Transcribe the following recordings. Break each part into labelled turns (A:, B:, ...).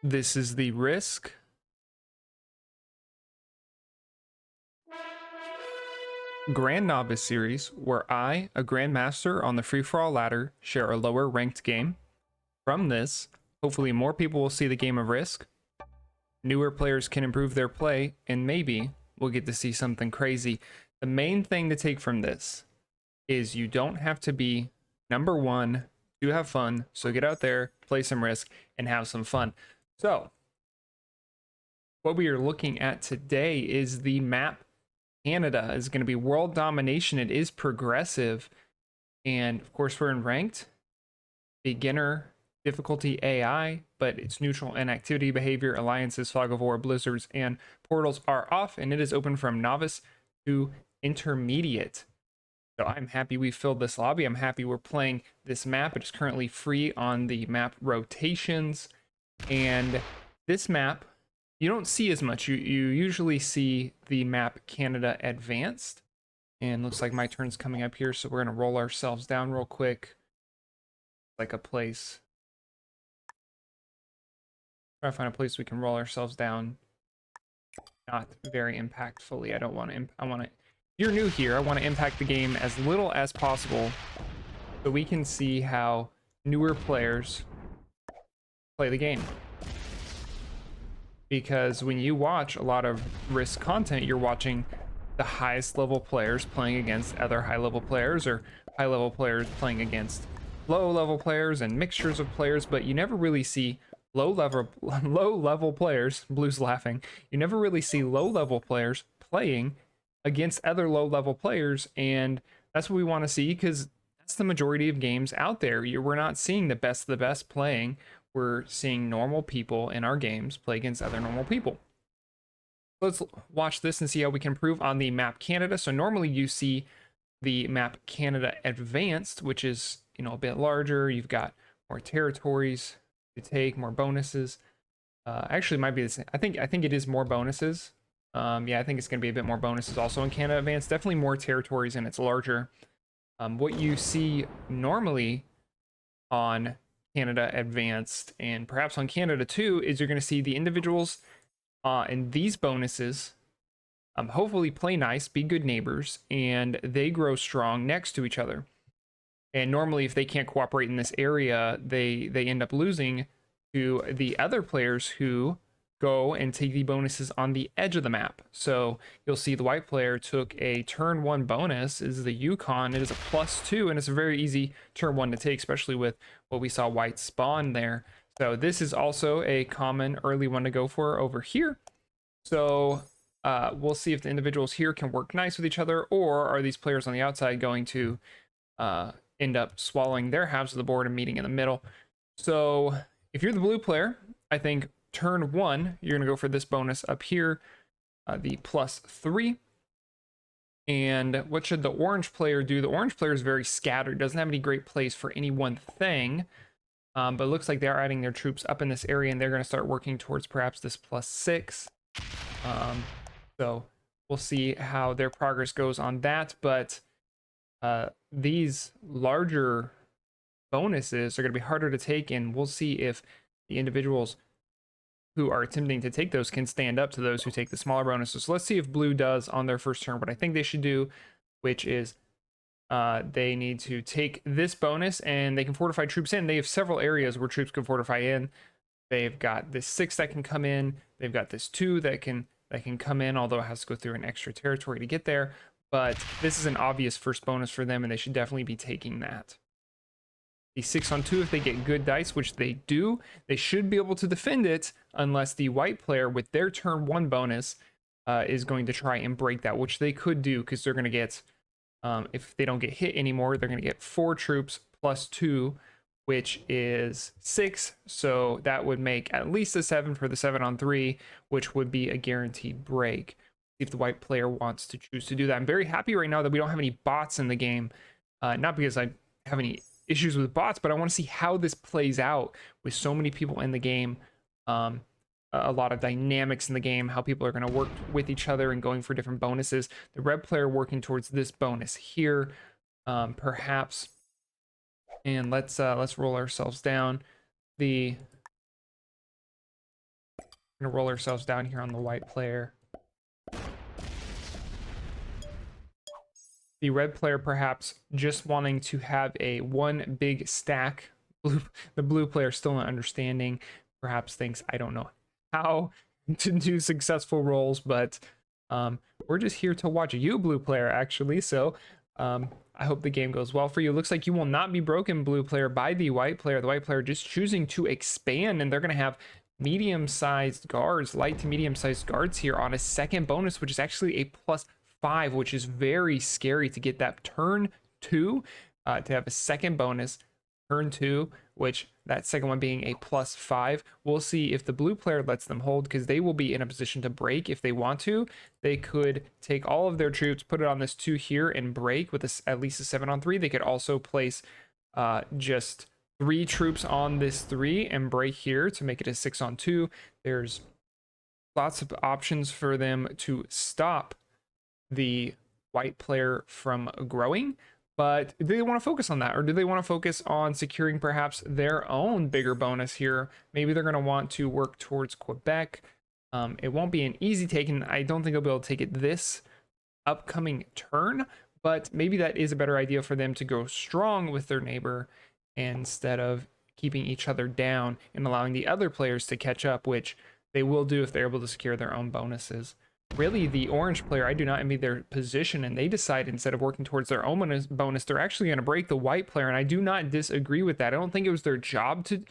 A: This is the Risk Grandnovice Series, where I, a Grandmaster on the free-for-all ladder, share a lower ranked game. From this, hopefully more people will see the game of Risk, newer players can improve their play, and maybe we'll get to see something crazy. The main thing to take from this is you don't have to be number one to have fun, so get out there, play some Risk, and have some fun. So, what we are looking at today is the map Canada. Is going to be world domination. It is progressive, and of course we're in ranked, beginner, difficulty AI, but it's neutral and activity behavior, alliances, fog of war, blizzards, and portals are off, and it is open from novice to intermediate. So I'm happy we filled this lobby. I'm happy we're playing this map. It is currently free on the map rotations, and this map you don't see as much. You usually see the map Canada Advanced, and looks like my turn's coming up here, so we're gonna roll ourselves down real quick, like a place. Try to find a place we can roll ourselves down. Not very impactfully. I don't want to. I want to. If you're new here, I want to impact the game as little as possible, so we can see how newer players play the game. Because when you watch a lot of Risk content, you're watching the highest level players playing against other high level players, or high level players playing against low level players, and mixtures of players, but you never really see low level players. Blue's laughing. You never really see low level players playing against other low level players, and that's what we want to see, because that's the majority of games out there. We're not seeing the best of the best playing. We're seeing normal people in our games play against other normal people. Let's watch this and see how we can improve on the map Canada. So normally you see the map Canada Advanced, which is, you know, a bit larger. You've got more territories to take, more bonuses. Actually, it might be the same. I think it is more bonuses. Yeah, I think it's going to be a bit more bonuses also in Canada Advanced. Definitely more territories, and it's larger. What you see normally on Canada Advanced, and perhaps on Canada 2, is you're going to see the individuals in these bonuses hopefully play nice, be good neighbors, and they grow strong next to each other. And normally, if they can't cooperate in this area, they end up losing to the other players who go and take the bonuses on the edge of the map. So you'll see the white player took a turn 1 bonus, is the Yukon. It is a +2, and it's a very easy turn 1 to take, especially with what we saw white spawn there. So this is also a common early one to go for over here. So we'll see if the individuals here can work nice with each other, or are these players on the outside going to end up swallowing their halves of the board and meeting in the middle. So if you're the blue player, I think turn 1, you're going to go for this bonus up here, the +3. And what should the orange player do? The orange player is very scattered, doesn't have any great plays for any one thing, but it looks like they are adding their troops up in this area, and they're going to start working towards perhaps this +6. So we'll see how their progress goes on that, but these larger bonuses are going to be harder to take, and we'll see if the individuals who are attempting to take those can stand up to those who take the smaller bonuses. So let's see if blue does on their first turn what I think they should do, which is they need to take this bonus, and they can fortify troops in. They have several areas where troops can fortify in. They've got this 6 that can come in. They've got this 2 that can come in, although it has to go through an extra territory to get there. But this is an obvious first bonus for them, and they should definitely be taking that. The 6 on 2, if they get good dice, which they do, they should be able to defend it, unless the white player with their turn 1 bonus is going to try and break that, which they could do, because they're going to get, if they don't get hit anymore, they're going to get 4 troops +2, which is 6. So that would make at least a 7 for the 7 on 3, which would be a guaranteed break. If the white player wants to choose to do that. I'm very happy right now that we don't have any bots in the game. Not because I have any issues with bots, but I want to see how this plays out with so many people in the game. A lot of dynamics in the game, how people are going to work with each other and going for different bonuses. The red player working towards this bonus here, perhaps. And let's roll ourselves down. The We're gonna roll ourselves down here on the white player. The red player perhaps just wanting to have a one big stack. The blue player still not understanding, perhaps thinks I don't know how to do successful rolls, but we're just here to watch you, blue player, actually. So I hope the game goes well for you. Looks like you will not be broken, blue player, by the white player. The white player just choosing to expand, and they're going to have medium-sized guards, light to medium-sized guards here on a second bonus, which is actually a +5, which is very scary to get that turn 2, to have a second bonus turn 2, which that second one being a +5. We'll see if the blue player lets them hold, because they will be in a position to break if they want to. They could take all of their troops, put it on this 2 here, and break with at least a 7-on-3. They could also place just 3 troops on this 3 and break here to make it a 6-on-2. There's lots of options for them to stop the white player from growing, but do they want to focus on that, or do they want to focus on securing perhaps their own bigger bonus here? Maybe they're going to want to work towards Quebec. It won't be an easy take, and I don't think they'll be able to take it this upcoming turn, but maybe that is a better idea for them to go strong with their neighbor instead of keeping each other down and allowing the other players to catch up, which they will do if they're able to secure their own bonuses. Really, the orange player, I do not envy their position, and they decide instead of working towards their own bonus, they're actually going to break the white player, and I do not disagree with that. I don't think it was their job to...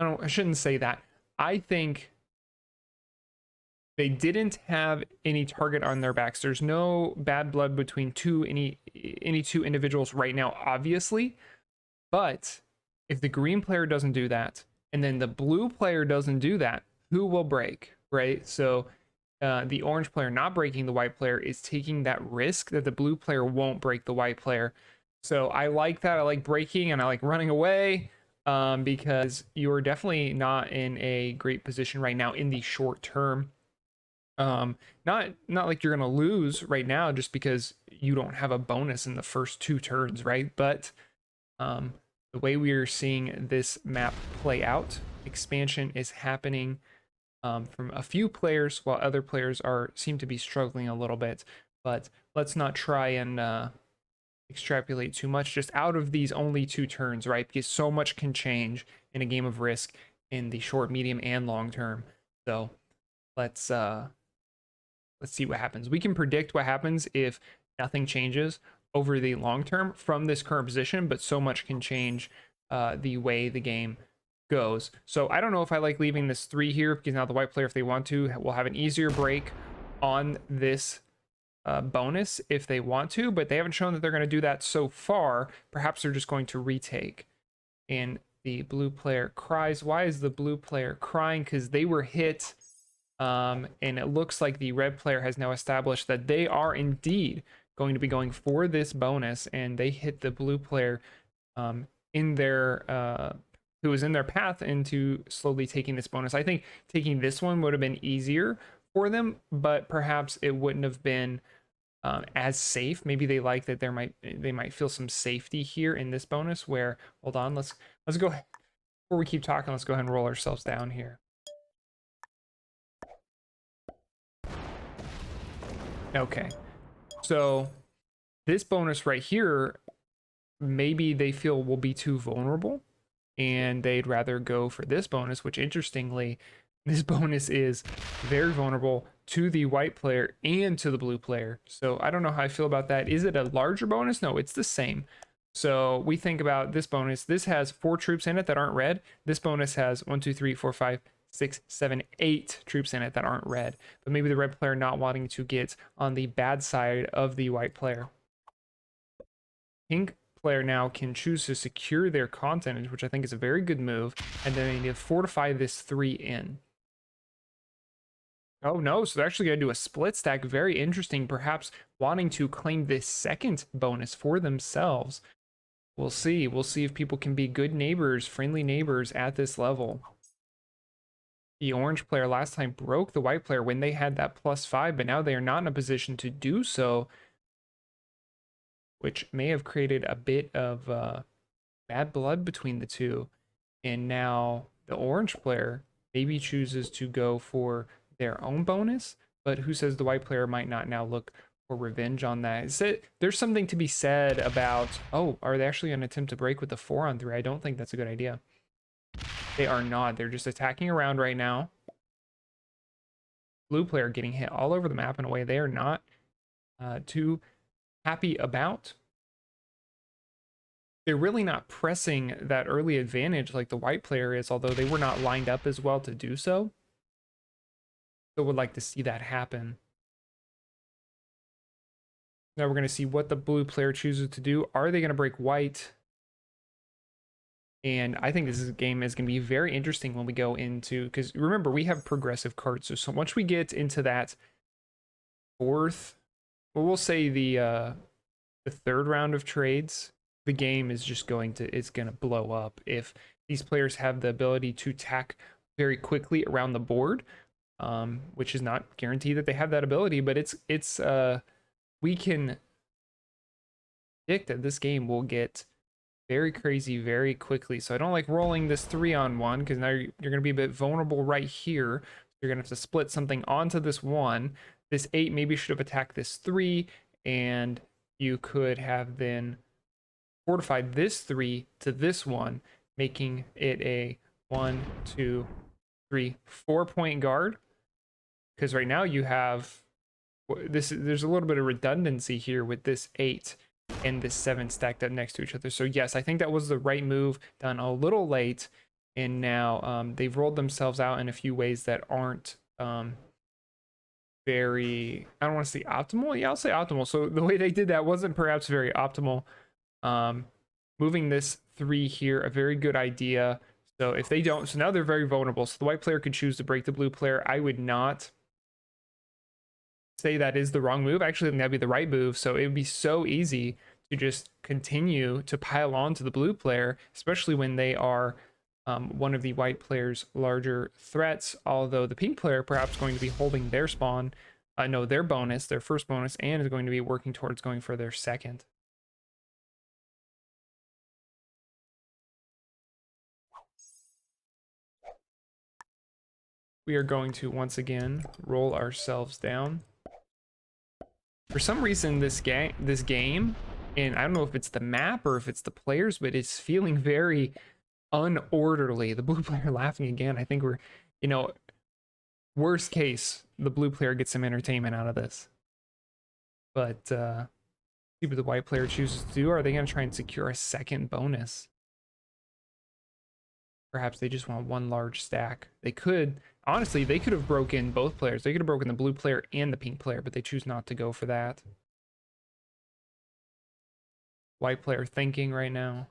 A: I shouldn't say that. I think they didn't have any target on their backs. There's no bad blood between any two individuals right now, obviously, but if the green player doesn't do that, and then the blue player doesn't do that, who will break, right? So the orange player not breaking the white player is taking that risk that the blue player won't break the white player. So I like that. I like breaking and I like running away, because you're definitely not in a great position right now in the short term. Not like you're gonna lose right now just because you don't have a bonus in the first 2 turns, right? But the way we are seeing this map play out, expansion is happening from a few players, while other players seem to be struggling a little bit. But let's not try and extrapolate too much just out of these only 2 turns, right? Because so much can change in a game of Risk in the short, medium, and long term. So let's see what happens. We can predict what happens if nothing changes over the long term from this current position, but so much can change the way the game goes. So I don't know if I like leaving this 3 here, because now the white player, if they want to, will have an easier break on this bonus if they want to, but they haven't shown that they're going to do that so far. Perhaps they're just going to retake. And the blue player cries. Why is the blue player crying? Because they were hit, and it looks like the red player has now established that they are indeed going to be going for this bonus, and they hit the blue player in their who was in their path into slowly taking this bonus. I think taking this one would have been easier for them, but perhaps it wouldn't have been as safe. Maybe they like that they might feel some safety here in this bonus. Where, hold on, let's go ahead. Before we keep talking, let's go ahead and roll ourselves down here. Okay, so this bonus right here, maybe they feel will be too vulnerable, and they'd rather go for this bonus, which interestingly, this bonus is very vulnerable to the white player and to the blue player. So I don't know how I feel about that. Is it a larger bonus? No, it's the same. So we think about this bonus. This has 4 troops in it that aren't red. This bonus has 1, 2, 3, 4, 5, 6, 7, 8 troops in it that aren't red. But maybe the red player not wanting to get on the bad side of the white player. Pink player now can choose to secure their content, which I think is a very good move, and then they need to fortify this 3 in. Oh no, so they're actually going to do a split stack. Very interesting, perhaps wanting to claim this second bonus for themselves. We'll see. We'll see if people can be good neighbors, friendly neighbors at this level. The orange player last time broke the white player when they had that +5, but now they are not in a position to do so, which may have created a bit of bad blood between the two. And now the orange player maybe chooses to go for their own bonus, but who says the white player might not now look for revenge on that? There's something to be said about, oh, are they actually going to attempt to break with the 4-on-3? I don't think that's a good idea. They are not. They're just attacking around right now. Blue player getting hit all over the map in a way they are not too happy about. They're really not pressing that early advantage like the white player is, although they were not lined up as well to do so. So would like to see that happen. Now we're going to see what the blue player chooses to do. Are they going to break white? And I think this game is going to be very interesting when we go into, because remember, we have progressive cards. So once we get into that fourth, well, we'll say the third round of trades, the game is just going to blow up if these players have the ability to tack very quickly around the board, which is not guaranteed that they have that ability, but we can predict that this game will get very crazy very quickly. So I don't like rolling this 3-on-1 because now you're going to be a bit vulnerable right here. You're going to have to split something onto this 1. This 8 maybe should have attacked this 3, and you could have then fortified this 3 to this 1, making it a 1, 2, 3, 4-point guard. Because right now you have this. There's a little bit of redundancy here with this 8 and this 7 stacked up next to each other. So yes, I think that was the right move, done a little late, and now they've rolled themselves out in a few ways that aren't very, I don't want to say optimal. Yeah, I'll say optimal. So the way they did that wasn't perhaps very optimal. Moving this 3 here, a very good idea. So if they don't, so now they're very vulnerable. So the white player could choose to break the blue player. I would not say that is the wrong move. Actually, I think that'd be the right move. So it would be so easy to just continue to pile on to the blue player, especially when they are one of the white player's larger threats. Although the pink player perhaps going to be holding their spawn, no, their bonus, their first bonus, and is going to be working towards going for their second. We are going to once again roll ourselves down. For some reason, this game, and I don't know if it's the map or if it's the players, but it's feeling very unorderly. The blue player laughing again. I think we're, worst case, the blue player gets some entertainment out of this. But see what the white player chooses to do. Are they going to try and secure a second bonus? Perhaps they just want one large stack. They could, honestly, they could have broken both players. They could have broken the blue player and the pink player, but they choose not to go for that. White player thinking right now.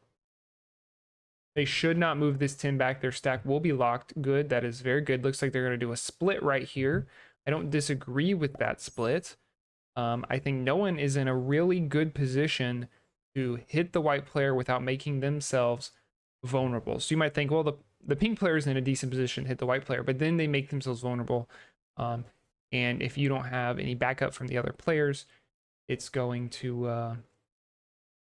A: They should not move this 10 back. Their stack will be locked. Good. That is very good. Looks like they're going to do a split right here. I don't disagree with that split. I think no one is in a really good position to hit the white player without making themselves vulnerable. So you might think, well, the pink player is in a decent position to hit the white player, but then they make themselves vulnerable. And if you don't have any backup from the other players, it's going to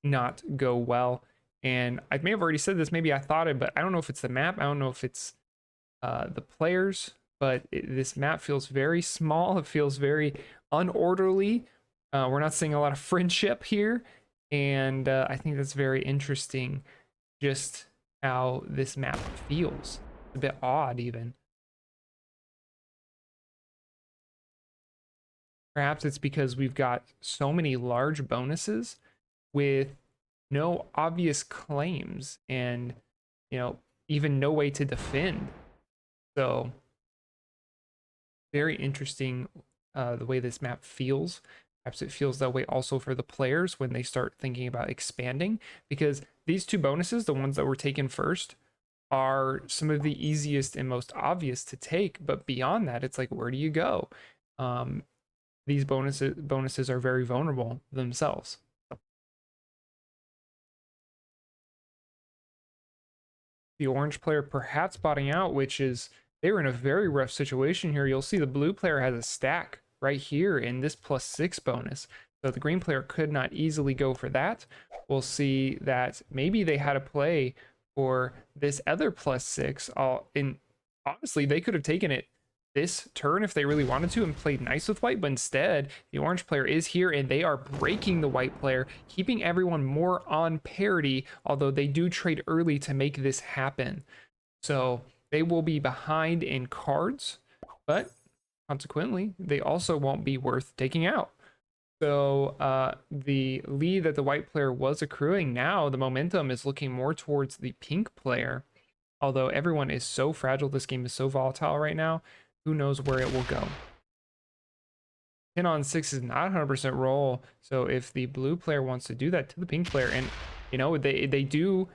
A: not go well. And I may have already said this, maybe I thought it, but I don't know if it's the map. I don't know if it's the players, but this map feels very small. It feels very unorderly. We're not seeing a lot of friendship here. And I think that's very interesting, just how this map feels. A bit odd, even. Perhaps it's because we've got so many large bonuses with no obvious claims and, even no way to defend. So, very interesting the way this map feels. Perhaps it feels that way also for the players when they start thinking about expanding, because these 2 bonuses, the ones that were taken first, are some of the easiest and most obvious to take. But beyond that, it's like, where do you go? These bonuses are very vulnerable themselves. The orange player perhaps botting out, which is, they were in a very rough situation here. You'll see the blue player has a stack right here in this +6 bonus. So the green player could not easily go for that. We'll see that maybe they had a play for this other +6 all in honestly, they could have taken it this turn if they really wanted to and played nice with white, but instead the orange player is here and they are breaking the white player, keeping everyone more on parity, although they do trade early to make this happen. So they will be behind in cards, but consequently they also won't be worth taking out. So the lead that the white player was accruing, now the momentum is looking more towards the pink player, although everyone is so fragile, this game is so volatile right now, who knows where it will go. 10 on 6 is not 100% roll, so if the blue player wants to do that to the pink player, and you know they do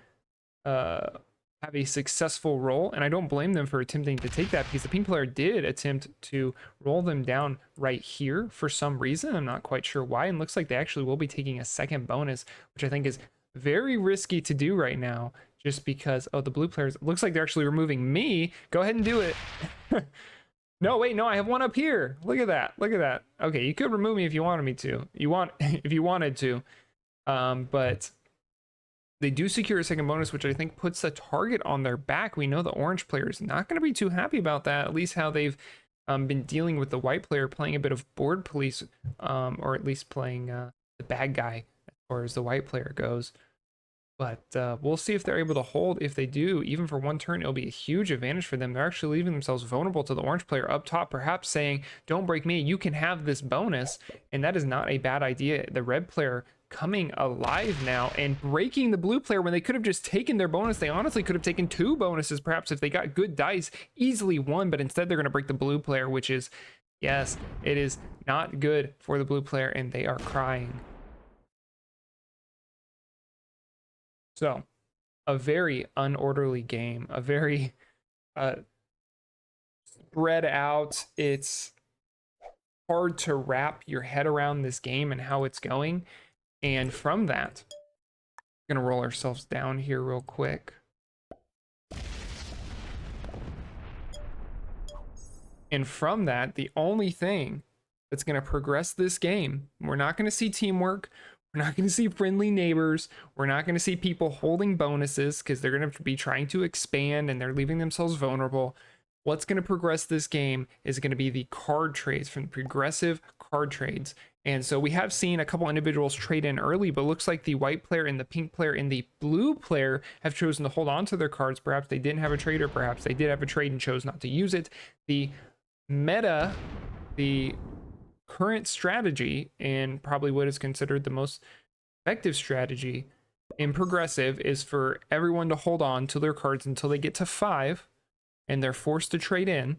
A: have a successful roll, and I don't blame them for attempting to take that, because the pink player did attempt to roll them down right here for some reason. I'm not quite sure why, and looks like they actually will be taking a second bonus, which I think is very risky to do right now, just because, oh, the blue players, looks like they're actually removing me. Go ahead and do it. No, wait, no, I have one up here. Look at that. Look at that. Okay, you could remove me if you wanted me to. If you wanted to. But they do secure a second bonus, which I think puts a target on their back. We know the orange player is not going to be too happy about that, at least how they've been dealing with the white player, playing a bit of board police, or at least playing the bad guy as far as the white player goes. But we'll see if they're able to hold. If they do, even for one turn, it'll be a huge advantage for them. They're actually leaving themselves vulnerable to the orange player up top, perhaps saying, don't break me, you can have this bonus. And that is not a bad idea. The red player coming alive now and breaking the blue player when they could have just taken their bonus. They honestly could have taken 2 bonuses, perhaps, if they got good dice, easily one, but instead they're going to break the blue player, which is, yes, it is not good for the blue player, and they are crying. So, a very unorderly game, a very spread out. It's hard to wrap your head around this game and how it's going. And from that, we're going to roll ourselves down here real quick. And from that, the only thing that's going to progress this game, we're not going to see teamwork. We're not going to see friendly neighbors. We're not going to see people holding bonuses, because they're going to be trying to expand and they're leaving themselves vulnerable. What's going to progress this game is going to be the card trades, from progressive card trades. And so we have seen a couple individuals trade in early, but looks like the white player and the pink player and the blue player have chosen to hold on to their cards. Perhaps they didn't have a trade, or perhaps they did have a trade and chose not to use it. The meta, the current strategy, and probably what is considered the most effective strategy in progressive, is for everyone to hold on to their cards until they get to 5 and they're forced to trade in.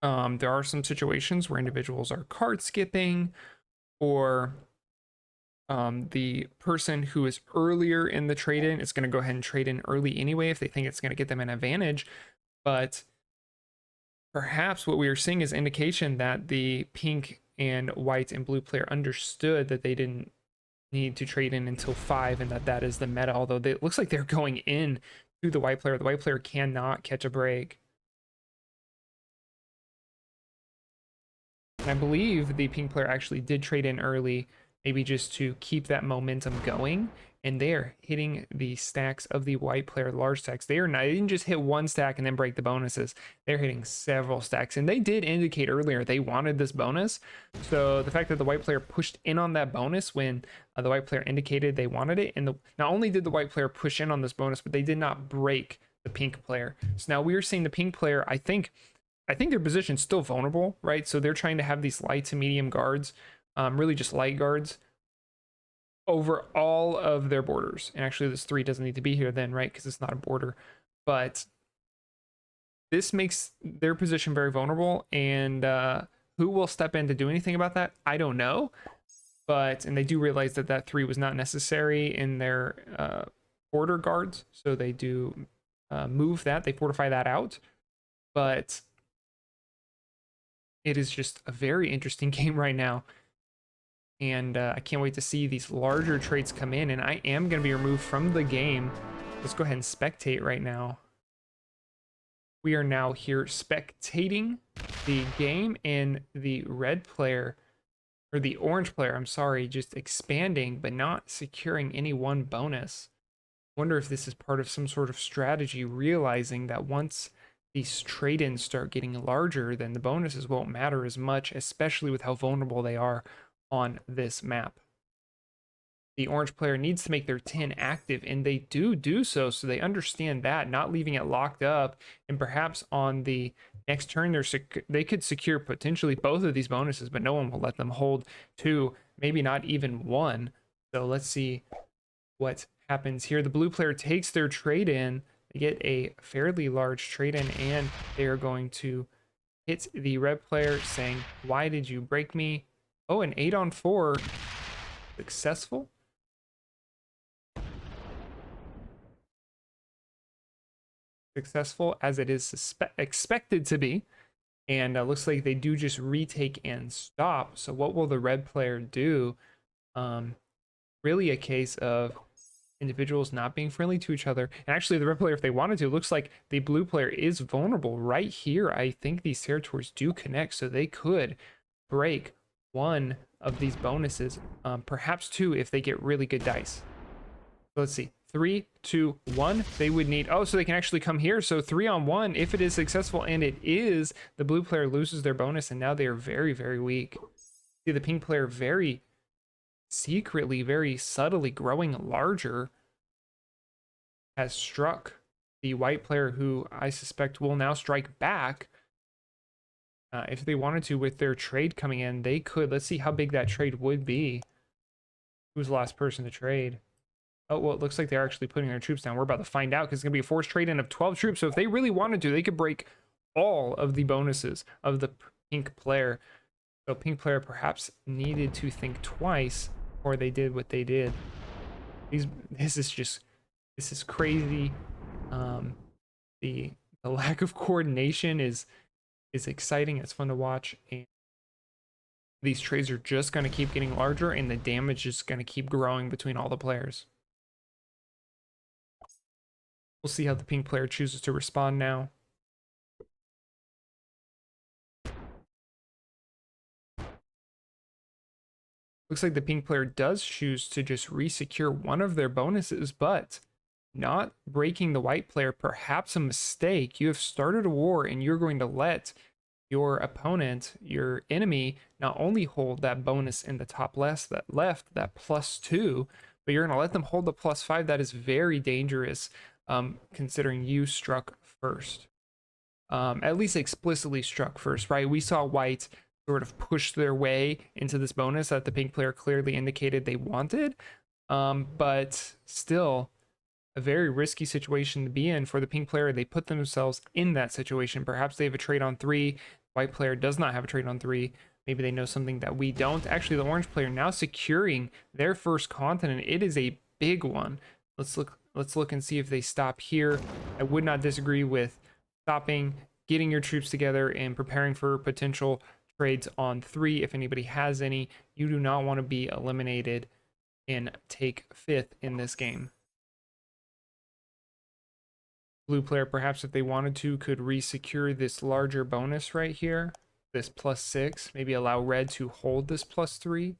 A: There are some situations where individuals are card skipping, or the person who is earlier in the trade in is going to go ahead and trade in early anyway if they think it's going to get them an advantage. But perhaps what we are seeing is indication that the pink and white and blue player understood that they didn't need to trade in until 5, and that is the meta, although it looks like they're going in to the white player. The white player cannot catch a break. And I believe the pink player actually did trade in early, maybe just to keep that momentum going. And they're hitting the stacks of the white player, large stacks. They didn't just hit one stack and then break the bonuses. They're hitting several stacks. And they did indicate earlier they wanted this bonus. So the fact that the white player pushed in on that bonus when the white player indicated they wanted it, and not only did the white player push in on this bonus, but they did not break the pink player. So now we are seeing the pink player, I think their position's still vulnerable, right? So they're trying to have these light to medium guards, really just light guards, over all of their borders. And actually this 3 doesn't need to be here then, right? Because it's not a border. But this makes their position very vulnerable, and who will step in to do anything about that? I don't know. And they do realize that 3 was not necessary in their border guards, so they do move that. They fortify that out. But it is just a very interesting game right now. And I can't wait to see these larger trades come in. And I am going to be removed from the game. Let's go ahead and spectate right now. We are now here spectating the game, and the red player, or the orange player, I'm sorry, just expanding but not securing any one bonus. Wonder if this is part of some sort of strategy, realizing that once these trade-ins start getting larger, then the bonuses won't matter as much, especially with how vulnerable they are on this map. The orange player needs to make their 10 active, and they do so they understand that, not leaving it locked up, and perhaps on the next turn they could secure potentially both of these bonuses, but no one will let them hold two, maybe not even one. So let's see what happens here. The blue player takes their trade in. They get a fairly large trade in, and they are going to hit the red player saying, "Why did you break me?" Oh, an 8-on-4 successful. Successful as it is expected to be, and looks like they do just retake and stop. So what will the red player do? Really a case of individuals not being friendly to each other. And actually the red player, if they wanted to, looks like the blue player is vulnerable right here. I think these territories do connect, so they could break one of these bonuses, perhaps two if they get really good dice. So let's see, 3, 2, 1. They would need, oh, so they can actually come here. So 3-on-1, if it is successful, and it is, the blue player loses their bonus, and now they are very, very weak. See the pink player very secretly, very subtly growing larger, has struck the white player, who I suspect will now strike back. If they wanted to, with their trade coming in, they could. Let's see how big that trade would be. Who's the last person to trade? Oh, well, it looks like they're actually putting their troops down. We're about to find out, because it's going to be a forced trade-in of 12 troops. So if they really wanted to, they could break all of the bonuses of the pink player. So pink player perhaps needed to think twice before they did what they did. This is crazy. The lack of coordination is exciting. It's fun to watch, and these trades are just going to keep getting larger, and the damage is going to keep growing between all the players. We'll see how the pink player chooses to respond now. Looks like the pink player does choose to just resecure one of their bonuses, but not breaking the white player. Perhaps a mistake. You have started a war, and you're going to let your opponent, your enemy, not only hold that bonus in the top left, that +2, but you're going to let them hold the +5. That is very dangerous, considering you struck first. At least explicitly struck first, right? We saw white sort of push their way into this bonus that the pink player clearly indicated they wanted, but still a very risky situation to be in for the pink player. They put themselves in that situation. Perhaps they have a trade on 3. White player does not have a trade on 3. Maybe they know something that we don't. Actually, the orange player now securing their first continent. It is a big one. Let's look and see if they stop here. I would not disagree with stopping, getting your troops together, and preparing for potential trades on 3 if anybody has any. You do not want to be eliminated and take 5th in this game. Blue player, perhaps if they wanted to, could resecure this larger bonus right here, this +6, maybe allow red to hold this +3.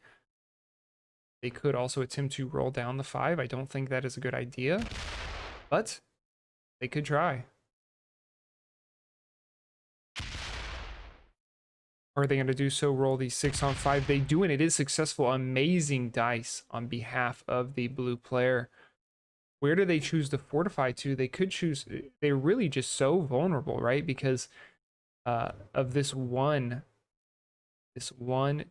A: They could also attempt to roll down the 5. I don't think that is a good idea, but they could try. Are they going to do so? Roll the 6-on-5. They do, and it is successful. Amazing dice on behalf of the blue player. Where do they choose to fortify to? They could choose, they're really just so vulnerable, right? Because of this one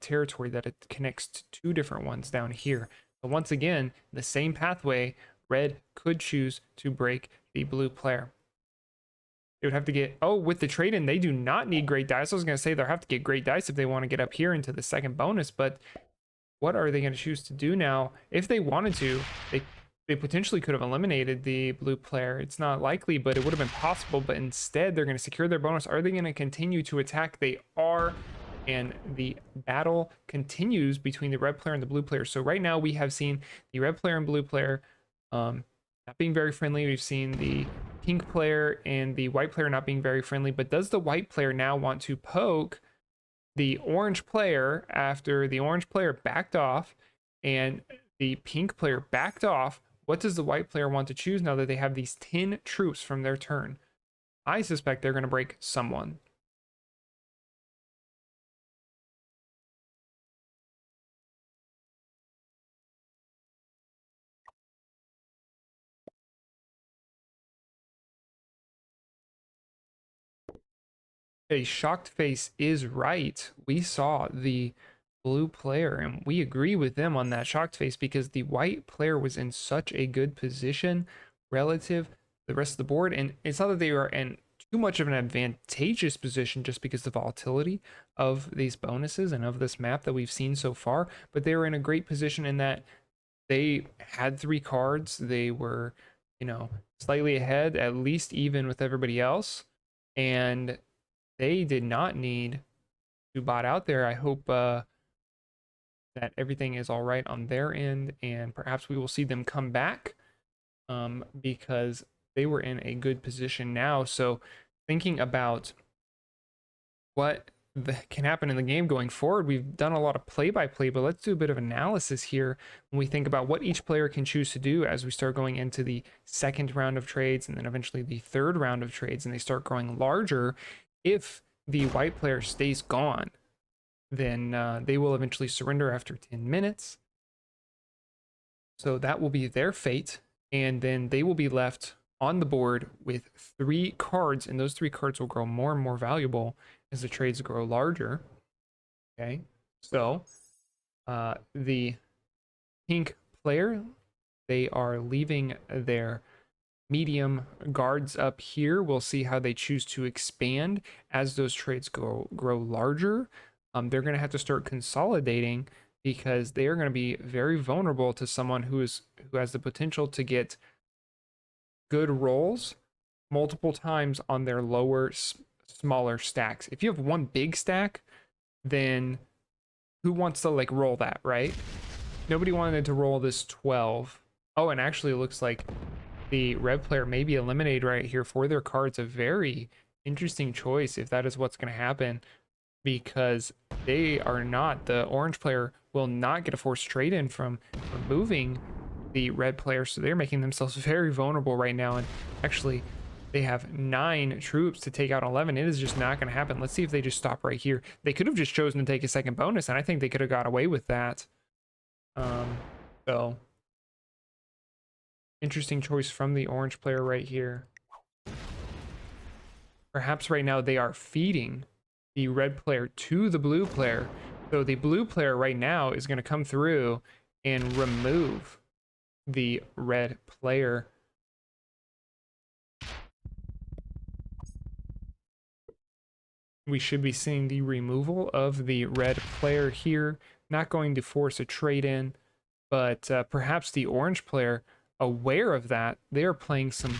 A: territory that it connects to 2 different ones down here. But once again, the same pathway, red could choose to break the blue player. They would have to get, oh, with the trade-in, they do not need great dice. I was going to say they'll have to get great dice if they want to get up here into the second bonus, but what are they going to choose to do now? If they wanted to, they potentially could have eliminated the blue player. It's not likely, but it would have been possible. But instead, they're going to secure their bonus. Are they going to continue to attack? They are, and the battle continues between the red player and the blue player. So right now, we have seen the red player and blue player not being very friendly. We've seen the pink player and the white player not being very friendly. But does the white player now want to poke the orange player after the orange player backed off and the pink player backed off? What does the white player want to choose now that they have these 10 troops from their turn? I suspect they're going to break someone. A shocked face is right. We saw the blue player and we agree with them on that shocked face because the white player was in such a good position relative to the rest of the board. And it's not that they were in too much of an advantageous position just because the volatility of these bonuses and of this map that we've seen so far, but they were in a great position in that they had 3 cards. They were, slightly ahead, at least even with everybody else. And they did not need to bot out there. I hope that everything is all right on their end, and perhaps we will see them come back because they were in a good position now. So thinking about what can happen in the game going forward, we've done a lot of play-by-play, but let's do a bit of analysis here when we think about what each player can choose to do as we start going into the second round of trades and then eventually the third round of trades, and they start growing larger. If the white player stays gone, then they will eventually surrender after 10 minutes. So that will be their fate. And then they will be left on the board with 3 cards, and those 3 cards will grow more and more valuable as the trades grow larger. Okay, so the pink player, they are leaving their medium guards up here. We'll see how they choose to expand as those trades grow larger. They're going to have to start consolidating because they are going to be very vulnerable to someone who has the potential to get good rolls multiple times on their smaller stacks. If you have one big stack, then who wants to like roll that, right? Nobody wanted to roll this 12. Oh, and actually it looks like the red player may be eliminated right here for their cards. A very interesting choice if that is what's going to happen, because they are not, the orange player will not get a forced trade in from removing the red player, so they're making themselves very vulnerable right now. And actually they have 9 troops to take out 11. It is just not going to happen. Let's see if they just stop right here. They could have just chosen to take a second bonus, and I think they could have got away with that. So interesting choice from the orange player right here. Perhaps right now they are feeding the red player to the blue player. So the blue player right now is going to come through and remove the red player. We should be seeing the removal of the red player here. Not going to force a trade in, but perhaps the orange player, aware of that, they are playing some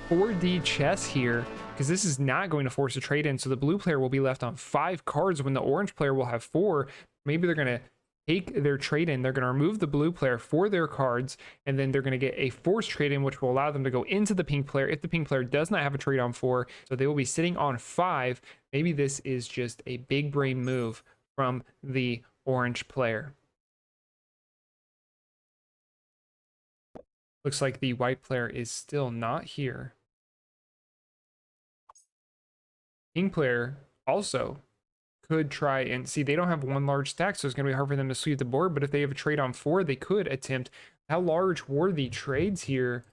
A: 4D chess here, because this is not going to force a trade in. So the blue player will be left on 5 cards when the orange player will have 4. Maybe they're going to take their trade in. They're going to remove the blue player for their cards, and then they're going to get a forced trade in, which will allow them to go into the pink player if the pink player does not have a trade on 4. So they will be sitting on 5. Maybe this is just a big brain move from the orange player. Looks like the white player is still not here. Pink player also could try and see, they don't have one large stack, so it's going to be hard for them to sweep the board, but if they have a trade on 4, they could attempt. How large were the trades here?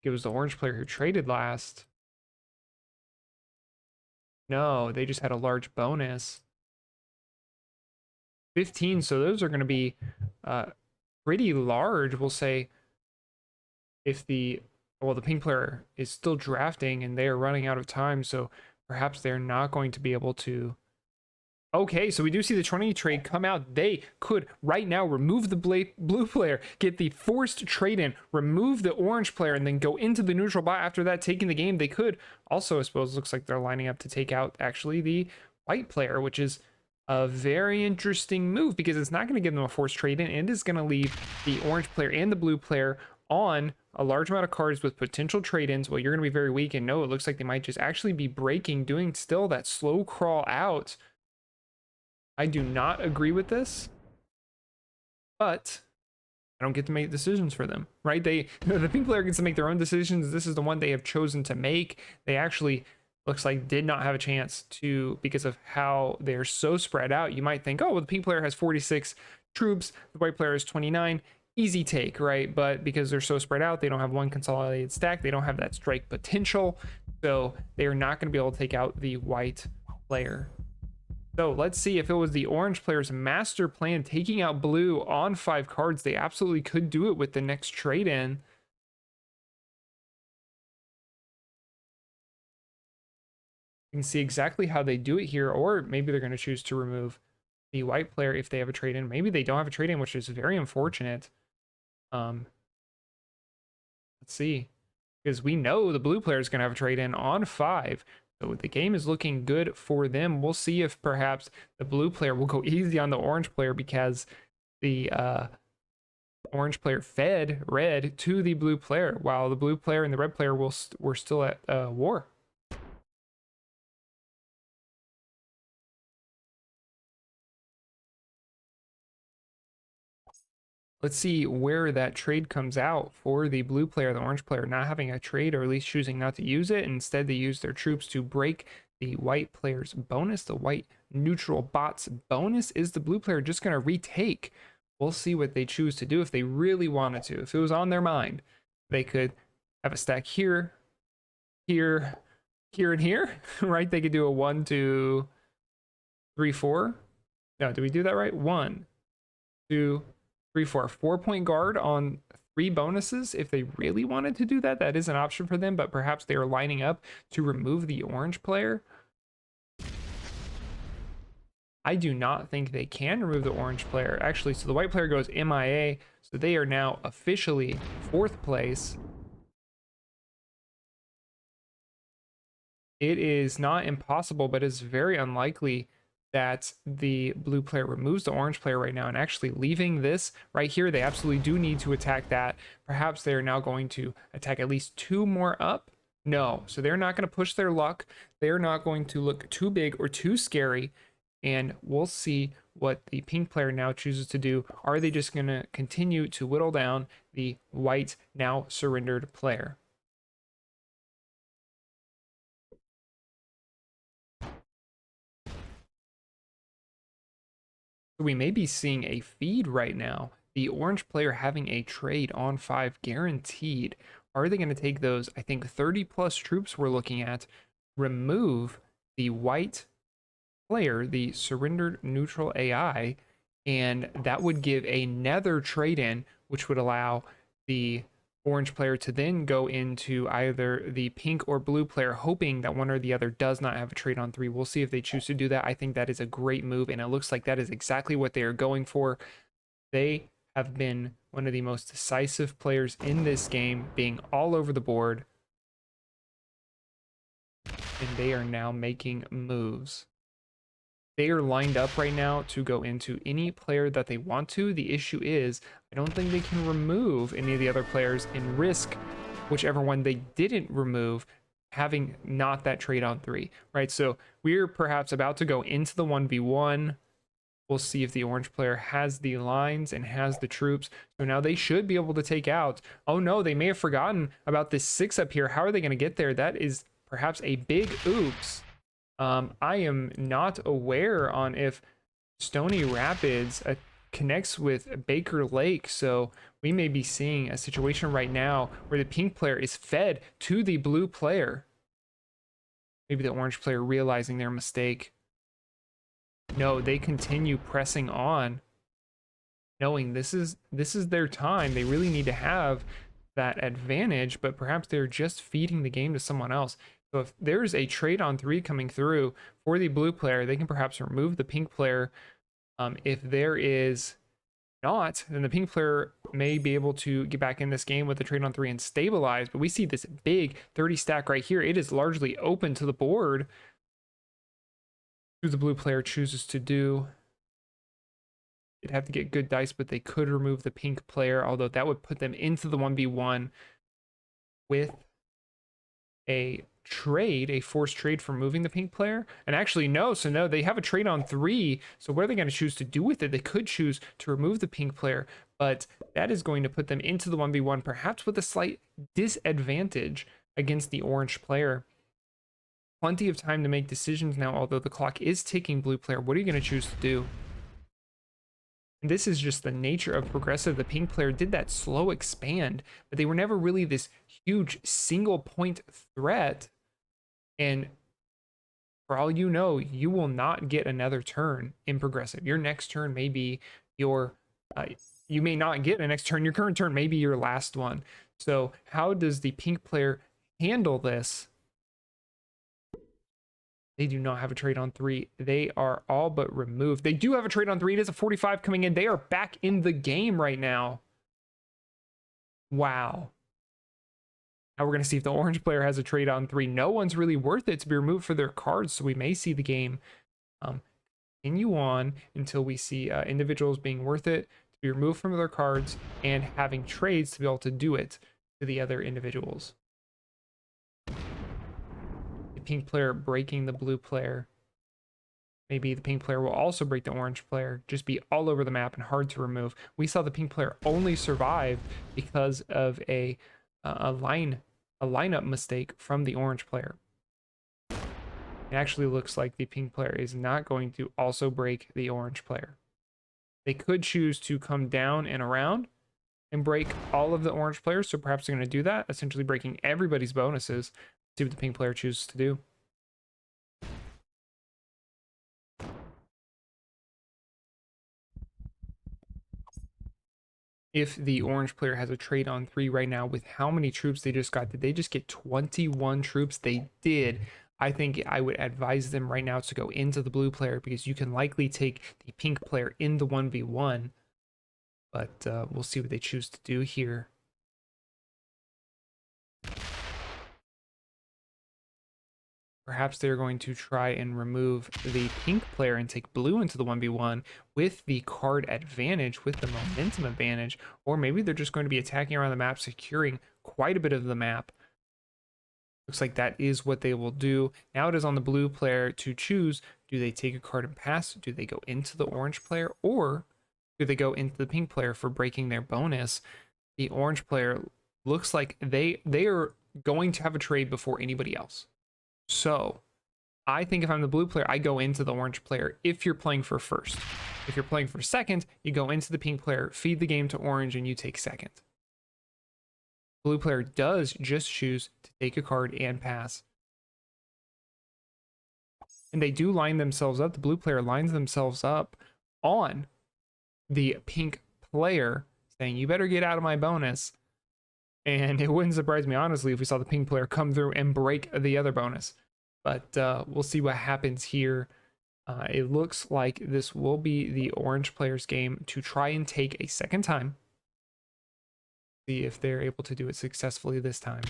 A: It was the orange player who traded last. No, they just had a large bonus. 15, so those are going to be pretty large. We'll say if the pink player is still drafting and they are running out of time, so perhaps they're not going to be able to. Okay, so we do see the 20 trade come out. They could right now remove the blue player, get the forced trade in, remove the orange player, and then go into the neutral bot after that, taking the game. They could also, I suppose, looks like they're lining up to take out actually the white player, which is a very interesting move because it's not going to give them a forced trade in. It is going to leave the orange player and the blue player on a large amount of cards with potential trade-ins. Well, you're going to be very weak, and no, it looks like they might just actually be breaking, doing still that slow crawl out. I do not agree with this, but I don't get to make decisions for them, right? They the pink player gets to make their own decisions. This is the one they have chosen to make. They actually looks like did not have a chance to, because of how they're so spread out. You might think, oh, well, the pink player has 46 troops, the white player has 29. Easy take, right? But because they're so spread out, they don't have one consolidated stack. They don't have that strike potential. So they are not going to be able to take out the white player. So let's see if it was the orange player's master plan taking out blue on 5 cards. They absolutely could do it with the next trade in. You can see exactly how they do it here, or maybe they're going to choose to remove the white player if they have a trade in. Maybe they don't have a trade in, which is very unfortunate. Let's see, because we know the blue player is going to have a trade in on 5. So the game is looking good for them. We'll see if perhaps the blue player will go easy on the orange player, because the orange player fed red to the blue player, while the blue player and the red player were still at war. Let's see where that trade comes out for the blue player, the orange player not having a trade, or at least choosing not to use it. Instead, they use their troops to break the white player's bonus. The white neutral bot's bonus is the blue player just going to retake. We'll see what they choose to do if they really wanted to. If it was on their mind, they could have a stack here, here, here, and here, right? They could do a 1, 2, 3, 4. No, did we do that right? 1, 2, 3, 4. 4-point guard on 3 bonuses. If they really wanted to do that, that is an option for them, but perhaps they are lining up to remove the orange player. I do not think they can remove the orange player. Actually, so the white player goes MIA, so they are now officially 4th place. It is not impossible, but it's very unlikely that the blue player removes the orange player right now, and actually leaving this right here. They absolutely do need to attack that. Perhaps they're now going to attack at least 2 more up. No, so they're not going to push their luck. They're not going to look too big or too scary, and we'll see what the pink player now chooses to do. Are they just going to continue to whittle down the white, now surrendered player? We may be seeing a feed right now. The orange player having a trade on 5 guaranteed. Are they going to take those, I think, 30 plus troops we're looking at, remove the white player, the surrendered neutral AI, and that would give another trade in, which would allow the orange player to then go into either the pink or blue player, hoping that one or the other does not have a trade on 3. We'll see if they choose to do that. I think that is a great move, and it looks like that is exactly what they are going for. They have been one of the most decisive players in this game, being all over the board, and they are now making moves. They are lined up right now to go into any player that they want to. The issue is, I don't think they can remove any of the other players and risk whichever one they didn't remove having not that trade on 3, right? So we're perhaps about to go into the 1v1. We'll see if the orange player has the lines and has the troops. So now they should be able to take out. Oh no, they may have forgotten about this 6 up here. How are they going to get there? That is perhaps a big oops. I am not aware on if Stony Rapids connects with Baker Lake, so we may be seeing a situation right now where the pink player is fed to the blue player. Maybe the orange player realizing their mistake. No, they continue pressing on, knowing this is their time. They really need to have that advantage, but perhaps they're just feeding the game to someone else. So if there's a trade on 3 coming through for the blue player, they can perhaps remove the pink player. If there is not, then the pink player may be able to get back in this game with the trade on 3 and stabilize. But we see this big 30 stack right here. It is largely open to the board. Who the blue player chooses to do. They'd have to get good dice, but they could remove the pink player, although that would put them into the 1v1 with a trade, a forced trade for moving the pink player. And actually no, so no, they have a trade on 3. So what are they going to choose to do with it? They could choose to remove the pink player, but that is going to put them into the 1v1, perhaps with a slight disadvantage against the orange player. Plenty of time to make decisions now, although the clock is ticking. Blue player, what are you going to choose to do? And this is just the nature of progressive. The pink player did that slow expand, but they were never really this huge single point threat. And for all you know, you will not get another turn in progressive. Your next turn may be your, you may not get a next turn. Your current turn may be your last one. So how does the pink player handle this? They do not have a trade on 3. They are all but removed. They do have a trade on 3. It is a 45 coming in. They are back in the game right now. Wow. Now we're going to see if the orange player has a trade on 3. No one's really worth it to be removed for their cards, so we may see the game continue on until we see individuals being worth it to be removed from their cards and having trades to be able to do it to the other individuals. The pink player breaking the blue player. Maybe the pink player will also break the orange player, just be all over the map and hard to remove. We saw the pink player only survive because of a lineup mistake from the orange player. It actually looks like the pink player is not going to also break the orange player. They could choose to come down and around and break all of the orange players, so perhaps they're going to do that, essentially breaking everybody's bonuses. See what the pink player chooses to do. If the orange player has a trade on 3 right now, with how many troops they just got, did they just get 21 troops? They did. I think I would advise them right now to go into the blue player because you can likely take the pink player in the 1v1. But we'll see what they choose to do here. Perhaps they're going to try and remove the pink player and take blue into the 1v1 with the card advantage, with the momentum advantage, or maybe they're just going to be attacking around the map, securing quite a bit of the map. Looks like that is what they will do. Now it is on the blue player to choose. Do they take a card and pass? Do they go into the orange player? Or do they go into the pink player for breaking their bonus? The orange player looks like they are going to have a trade before anybody else. So I think if I'm the blue player, I go into the orange player if you're playing for first. If you're playing for second, you go into the pink player, feed the game to orange, and you take second. Blue player does just choose to take a card and pass. And they do line themselves up. The blue player lines themselves up on the pink player, saying, you better get out of my bonus. And it wouldn't surprise me, honestly, if we saw the pink player come through and break the other bonus. But we'll see what happens here. It looks like this will be the orange player's game to try and take a second time. See if they're able to do it successfully this time.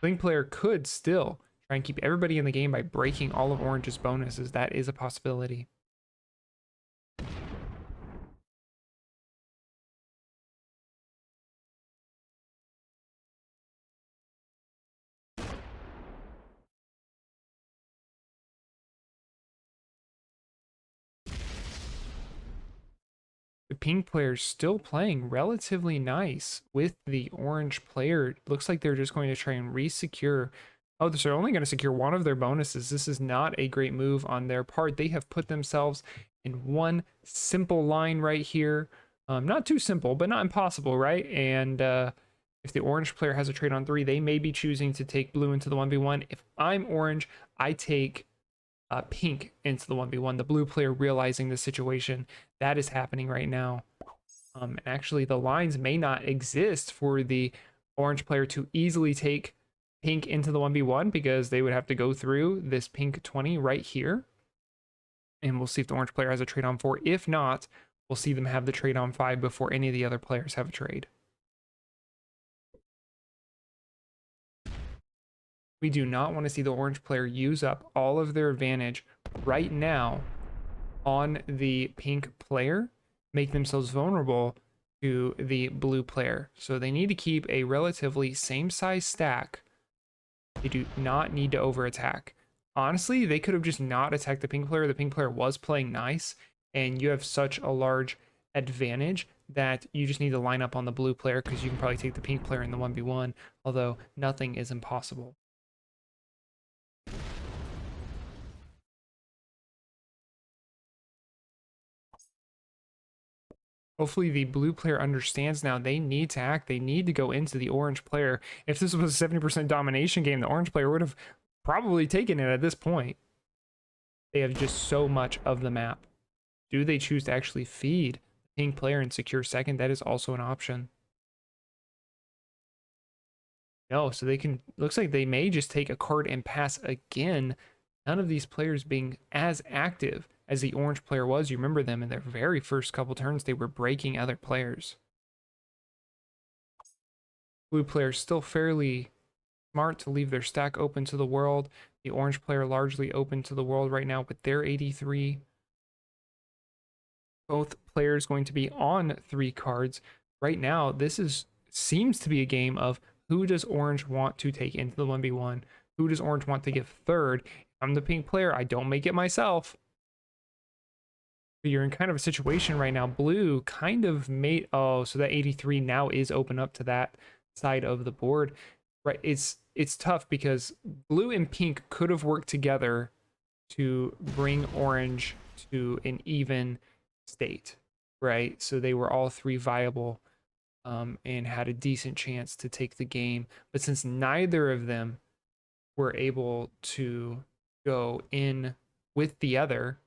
A: The pink player could still try and keep everybody in the game by breaking all of orange's bonuses. That is a possibility. The pink player is still playing relatively nice with the orange player. Looks like they're just going to try and re-secure. Oh, they're only going to secure one of their bonuses. This is not a great move on their part. They have put themselves in one simple line right here. Not too simple, but not impossible, right? And if the orange player has a trade on 3, they may be choosing to take blue into the 1v1. If I'm orange, I take pink into the 1v1. The blue player realizing the situation that is happening right now. Actually, the lines may not exist for the orange player to easily take pink into the 1v1 because they would have to go through this pink 20 right here. And we'll see if the orange player has a trade on 4. If not, we'll see them have the trade on 5 before any of the other players have a trade. We do not want to see the orange player use up all of their advantage right now on the pink player, make themselves vulnerable to the blue player. So they need to keep a relatively same size stack. They do not need to over attack. Honestly, they could have just not attacked the pink player. The pink player was playing nice, and you have such a large advantage that you just need to line up on the blue player because you can probably take the pink player in the 1v1, although nothing is impossible. Hopefully the blue player understands now they need to act. They need to go into the orange player. If this was a 70% domination game, the orange player would have probably taken it at this point. They have just so much of the map. Do they choose to actually feed the pink player and secure second? That is also an option. No, so they can, looks like they may just take a card and pass again. None of these players being as active as the orange player was. You remember them in their very first couple turns, they were breaking other players. Blue player still fairly smart to leave their stack open to the world. The orange player largely open to the world right now with their 83. Both players going to be on 3 cards. Right now, this seems to be a game of who does orange want to take into the 1v1? Who does orange want to give third? If I'm the pink player, I don't make it myself. But you're in kind of a situation right now. Blue kind of made, oh, so that 83 now is open up to that side of the board. Right, it's tough because blue and pink could have worked together to bring orange to an even state, right? So they were all 3 viable and had a decent chance to take the game. But since neither of them were able to go in with the other,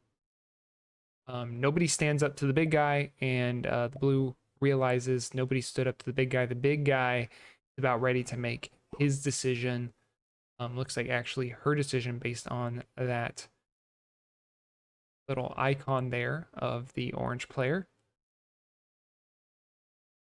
A: nobody stands up to the big guy, and the blue realizes nobody stood up to the big guy. The big guy is about ready to make his decision. Looks like actually her decision based on that little icon there of the orange player.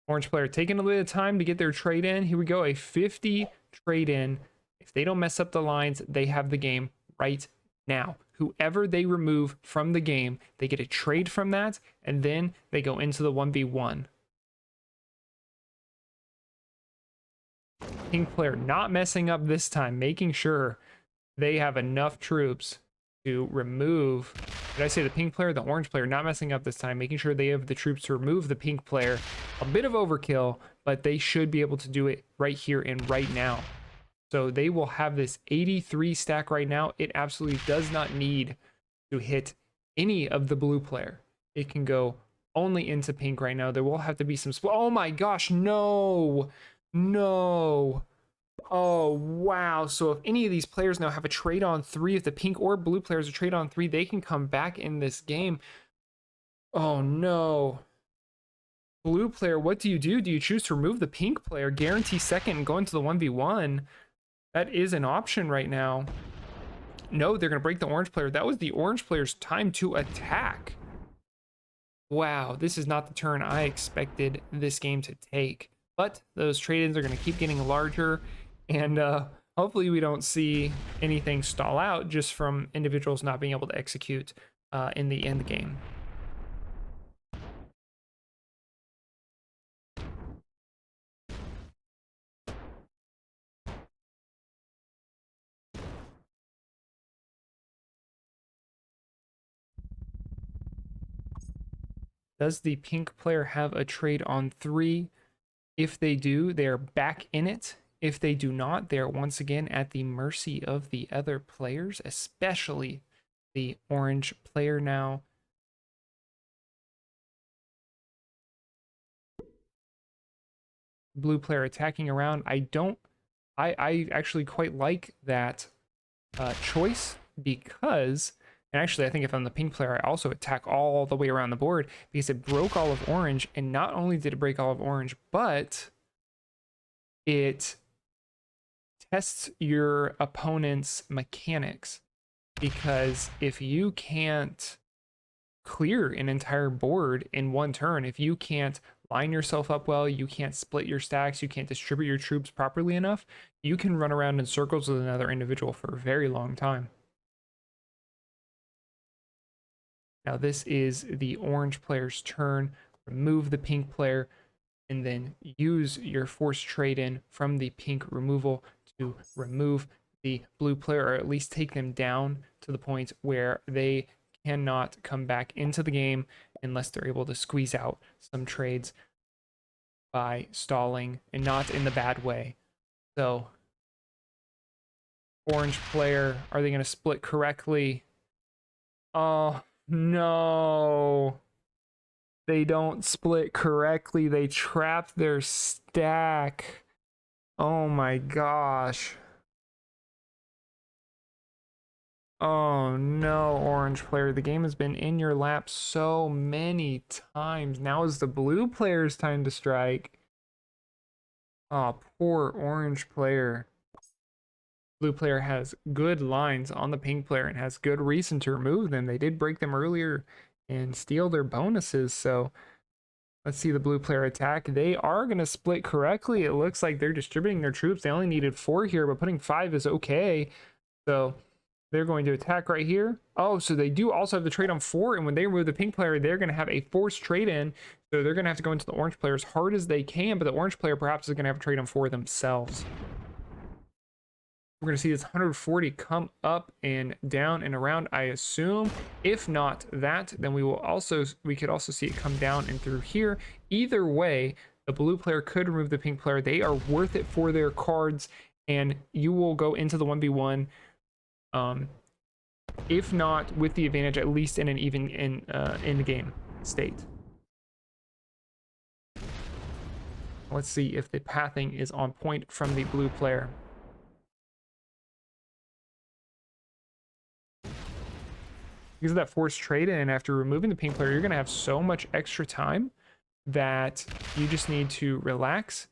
A: Orange player taking a little bit of time to get their trade in. Here we go, a 50 trade in. If they don't mess up the lines, they have the game right now. Whoever they remove from the game, they get a trade from that, and then they go into the 1v1. Pink player not messing up this time, making sure they have enough troops to remove, did I say the pink player? The orange player not messing up this time, making sure they have the troops to remove the pink player. A bit of overkill, but they should be able to do it right here and right now. So they will have this 83 stack right now. It absolutely does not need to hit any of the blue player. It can go only into pink right now. There will have to be some, oh my gosh, no, no. Oh, wow. So if any of these players now have a trade on 3, if the pink or blue players are trade on 3, they can come back in this game. Oh, no. Blue player, what do you do? Do you choose to remove the pink player, guarantee second, and go into the 1v1? That is an option right now. No, they're going to break the orange player. That was the orange player's time to attack. Wow, this is not the turn I expected this game to take. But those trade-ins are going to keep getting larger, and hopefully we don't see anything stall out just from individuals not being able to execute in the end game. Does the pink player have a trade on 3? If they do, they're back in it. If they do not, they're once again at the mercy of the other players, especially the orange player now. Blue player attacking around. I actually quite like that choice because, and actually I think if I'm the pink player, I also attack all the way around the board because it broke all of orange, and not only did it break all of orange, but it tests your opponent's mechanics, because if you can't clear an entire board in one turn, if you can't line yourself up well, you can't split your stacks, you can't distribute your troops properly enough, you can run around in circles with another individual for a very long time. Now this is the orange player's turn. Remove the pink player and then use your forced trade-in from the pink removal to remove the blue player, or at least take them down to the point where they cannot come back into the game unless they're able to squeeze out some trades. by stalling, and not in the bad way. So orange player, are they going to split correctly? Oh no, they don't split correctly. They trap their stack. Oh my gosh. Oh no, orange player. The game has been in your lap so many times. Now is the blue player's time to strike. Oh, poor orange player. Blue player has good lines on the pink player and has good reason to remove them. They did break them earlier and steal their bonuses. So let's see the blue player attack. They are going to split correctly. It looks like they're distributing their troops. They only needed 4 here, but putting 5 is okay. So they're going to attack right here. Oh, so they do also have the trade on 4, and when they remove the pink player, they're going to have a forced trade in. So they're going to have to go into the orange player as hard as they can, but the orange player perhaps is going to have a trade on 4 themselves. We're going to see this 140 come up and down and around, I assume. If not that, then we could also see it come down and through here. Either way, the blue player could remove the pink player. They are worth it for their cards, and you will go into the 1v1. If not with the advantage, at least in an even in the game state. Let's see if the pathing is on point from the blue player. Because of that forced trade in, after removing the pink player, you're going to have so much extra time that you just need to relax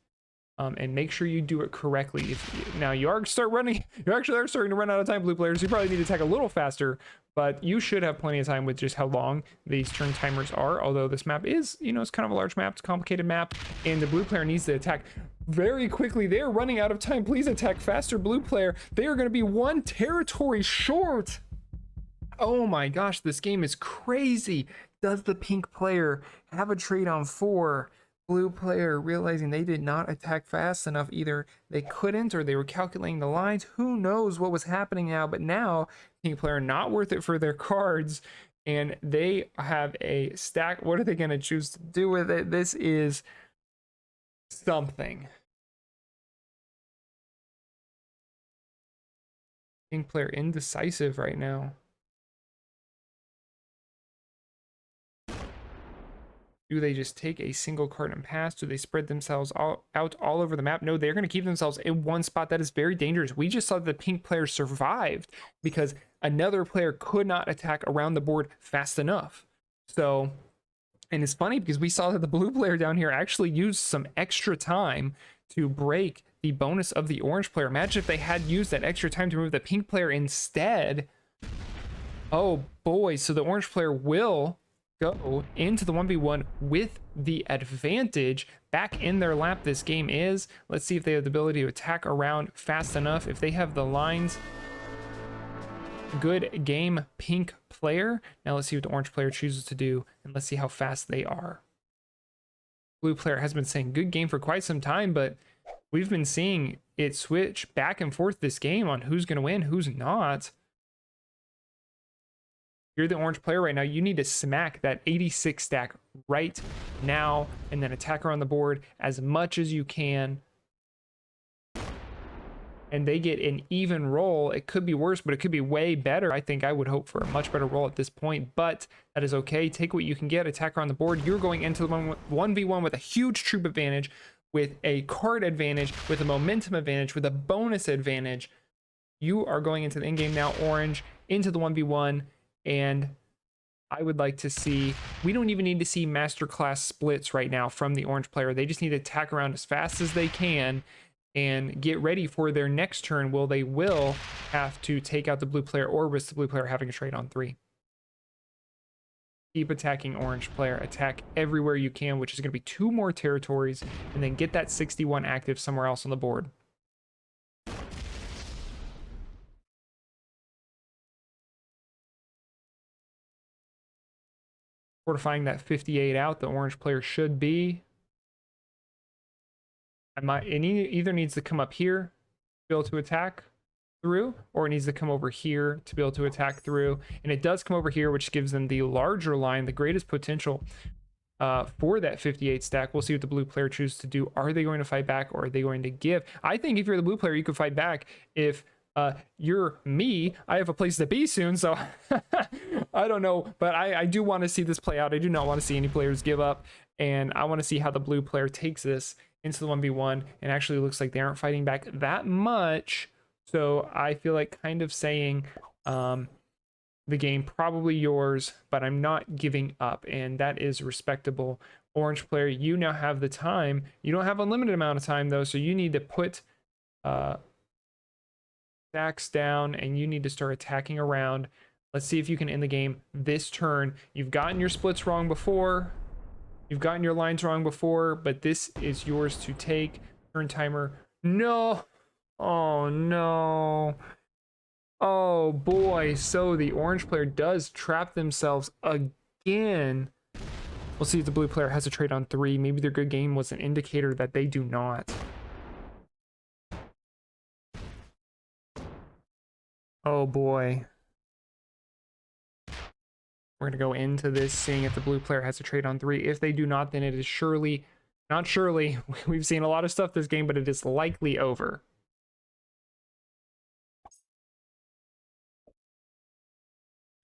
A: and make sure you do it correctly. Now you actually are starting to run out of time, blue players. You probably need to attack a little faster, but you should have plenty of time with just how long these turn timers are. Although this map is, it's kind of a large map, it's a complicated map, and the blue player needs to attack very quickly. They're running out of time. Please attack faster, blue player. They are going to be 1 territory short. Oh my gosh, this game is crazy. Does the pink player have a trade on 4? Blue player realizing they did not attack fast enough. Either they couldn't or they were calculating the lines. Who knows what was happening now? But now, pink player not worth it for their cards. And they have a stack. What are they going to choose to do with it? This is something. Pink player indecisive right now. Do they just take a single card and pass? Do they spread themselves out all over the map? No, they're going to keep themselves in one spot. That is very dangerous. We just saw the pink player survived because another player could not attack around the board fast enough. So, and it's funny because we saw that the blue player down here actually used some extra time to break the bonus of the orange player. Imagine if they had used that extra time to move the pink player instead. Oh boy, so the orange player will go into the 1v1 with the advantage. Back in their lap this game is. Let's see if they have the ability to attack around fast enough. If they have the lines, good game, pink player. Now let's see what the orange player chooses to do, and let's see how fast they are. Blue player has been saying good game for quite some time, but we've been seeing it switch back and forth this game on who's going to win, who's not. You're the orange player right now. You need to smack that 86 stack right now and then attack around the board as much as you can. And they get an even roll. It could be worse, but it could be way better. I think I would hope for a much better roll at this point, but that is okay. Take what you can get, attack around the board. You're going into the 1v1 with a huge troop advantage, with a card advantage, with a momentum advantage, with a bonus advantage. You are going into the in-game now, orange, into the 1v1. And I would like to see, we don't even need to see masterclass splits right now from the orange player. They just need to attack around as fast as they can and get ready for their next turn. They will have to take out the blue player or risk the blue player having a trade on 3. Keep attacking orange player. Attack everywhere you can, which is going to be 2 more territories, and then get that 61 active somewhere else on the board. Fortifying that 58 out, the orange player should be. It either needs to come up here to be able to attack through, or it needs to come over here to be able to attack through. And it does come over here, which gives them the larger line, the greatest potential for that 58 stack. We'll see what the blue player chooses to do. Are they going to fight back, or are they going to give? I think if you're the blue player, you could fight back. If you're me, I have a place to be soon, so I don't know, but I do want to see this play out. I do not want to see any players give up, and I want to see how the blue player takes this into the 1v1, and actually looks like they aren't fighting back that much, so I feel like kind of saying the game probably yours, but I'm not giving up, and that is respectable. Orange player, you now have the time. You don't have a limited amount of time though, so you need to put stacks down, and you need to start attacking around. Let's see if you can end the game this turn. You've gotten your splits wrong before. You've gotten your lines wrong before, but this is yours to take. Turn timer. No. Oh no. Oh boy, so the orange player does trap themselves again. We'll see if the blue player has a trade on 3. Maybe their good game was an indicator that they do not. Oh boy. We're gonna go into this seeing if the blue player has a trade on 3. If they do not, then it is surely, not surely, we've seen a lot of stuff this game, but it is likely over.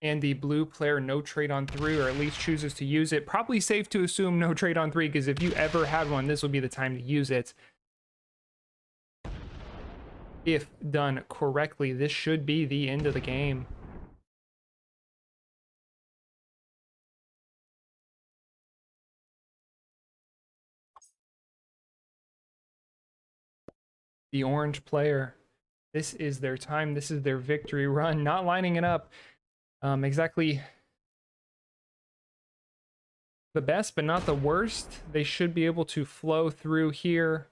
A: And the blue player no trade on 3, or at least chooses to use it. Probably safe to assume no trade on 3, because if you ever had one, this would be the time to use it. If done correctly, this should be the end of the game. The orange player, this is their time. This is their victory run. Not lining it up exactly the best, but not the worst. They should be able to flow through here,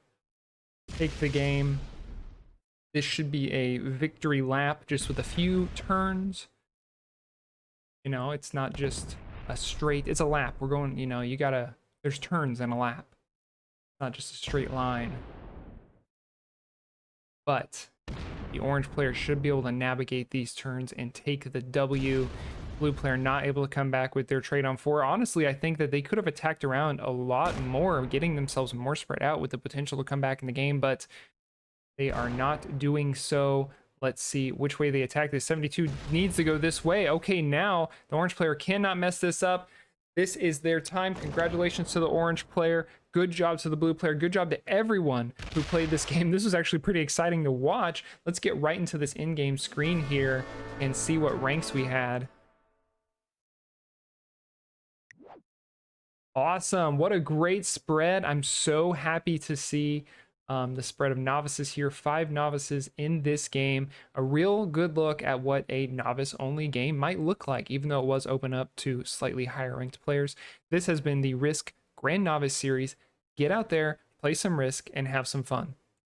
A: take the game. This should be a victory lap just with a few turns. You know, it's not just a straight, it's a lap. We're going, you know, you gotta, there's turns in a lap. It's not just a straight line. But the orange player should be able to navigate these turns and take the W. Blue player not able to come back with their trade on 4. Honestly, I think that they could have attacked around a lot more, getting themselves more spread out with the potential to come back in the game, but they are not doing so. Let's see which way they attack this. 72 needs to go this way. Okay, now the orange player cannot mess this up. This is their time. Congratulations to the orange player. Good job to the blue player. Good job to everyone who played this game. This was actually pretty exciting to watch. Let's get right into this in-game screen here and see what ranks we had. Awesome. What a great spread. I'm so happy to see the spread of novices here. 5 novices in this game. A real good look at what a novice-only game might look like, even though it was open up to slightly higher-ranked players. This has been the Risk Grandnovice Series. Get out there, play some Risk, and have some fun.